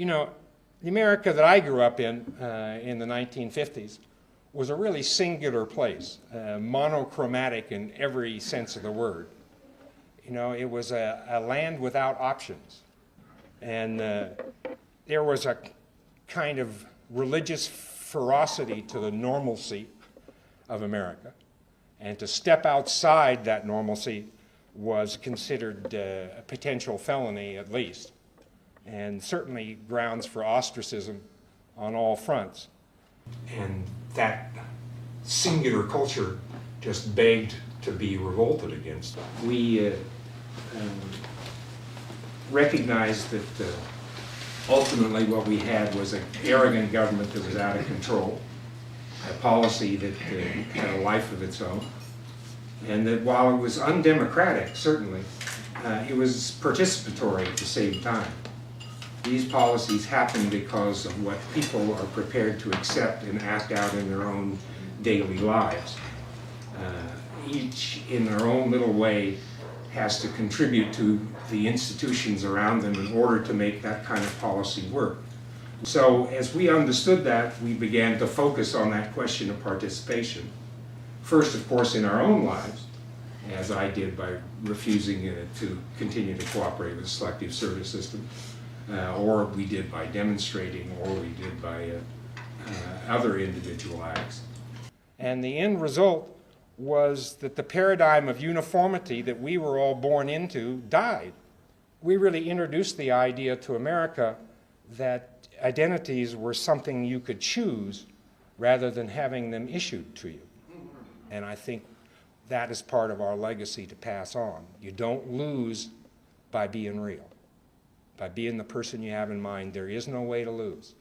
You know, the America that I grew up in the 1950s was a really singular place, monochromatic in every sense of the word. You know, it was a land without options. And there was a kind of religious ferocity to the normalcy of America. And to step outside that normalcy was considered a potential felony at least, and certainly grounds for ostracism on all fronts. And that singular culture just begged to be revolted against. We recognized that ultimately what we had was an arrogant government that was out of control, a policy that had a life of its own, and that while it was undemocratic, certainly, it was participatory at the same time. These policies happen because of what people are prepared to accept and act out in their own daily lives. Each, in their own little way, has to contribute to the institutions around them in order to make that kind of policy work. So as we understood that, we began to focus on that question of participation. First, of course, in our own lives, as I did by refusing to continue to cooperate with the selective service system, or we did by demonstrating, or we did by other individual acts. And the end result was that the paradigm of uniformity that we were all born into died. We really introduced the idea to America that identities were something you could choose rather than having them issued to you. And I think that is part of our legacy to pass on. You don't lose by being real. By being the person you have in mind, there is no way to lose.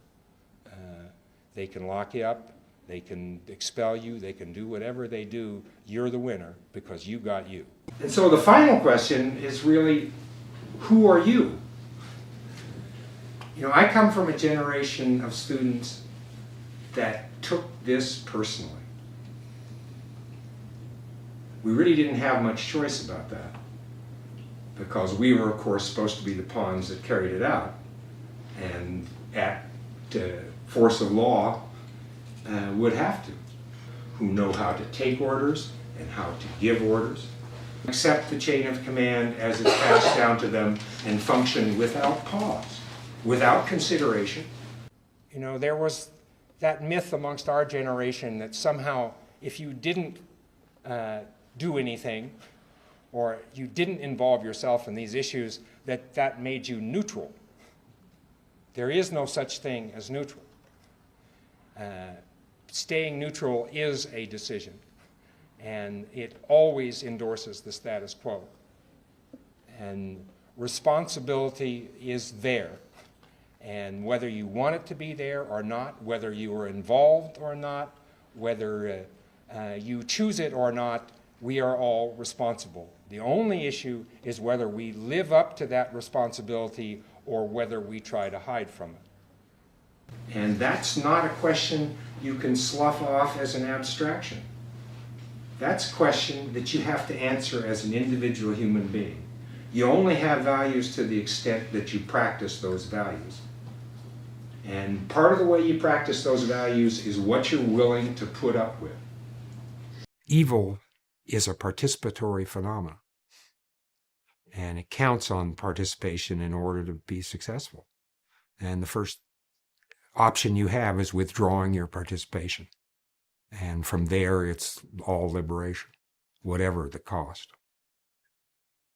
They can lock you up, they can expel you, they can do whatever they do. You're the winner because you got you. And so the final question is really, who are you? You know, I come from a generation of students that took this personally. We really didn't have much choice about that, because we were, of course, supposed to be the pawns that carried it out, and at force of law would have to, who know how to take orders and how to give orders, accept the chain of command as it's passed down to them, and function without pause, without consideration. You know, there was that myth amongst our generation that somehow if you didn't do anything, or you didn't involve yourself in these issues, that made you neutral. There is no such thing as neutral. Staying neutral is a decision, and it always endorses the status quo. And responsibility is there, and whether you want it to be there or not, whether you are involved or not, whether you choose it or not, we are all responsible. The only issue is whether we live up to that responsibility or whether we try to hide from it. And that's not a question you can slough off as an abstraction. That's a question that you have to answer as an individual human being. You only have values to the extent that you practice those values. And part of the way you practice those values is what you're willing to put up with. Evil is a participatory phenomenon, and it counts on participation in order to be successful. And the first option you have is withdrawing your participation. And from there, it's all liberation, whatever the cost.